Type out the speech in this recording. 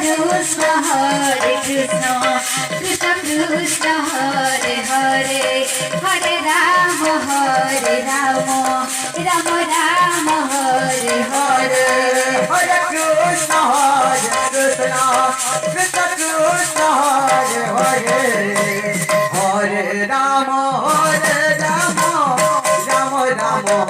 Krishna Hare Krishna Krishna Krishna Hare Hare Hare Rama Hare Rama Rama Rama Hare Hare Hare Krishna Krishna Krishna Hare Hare Hare Rama Rama Rama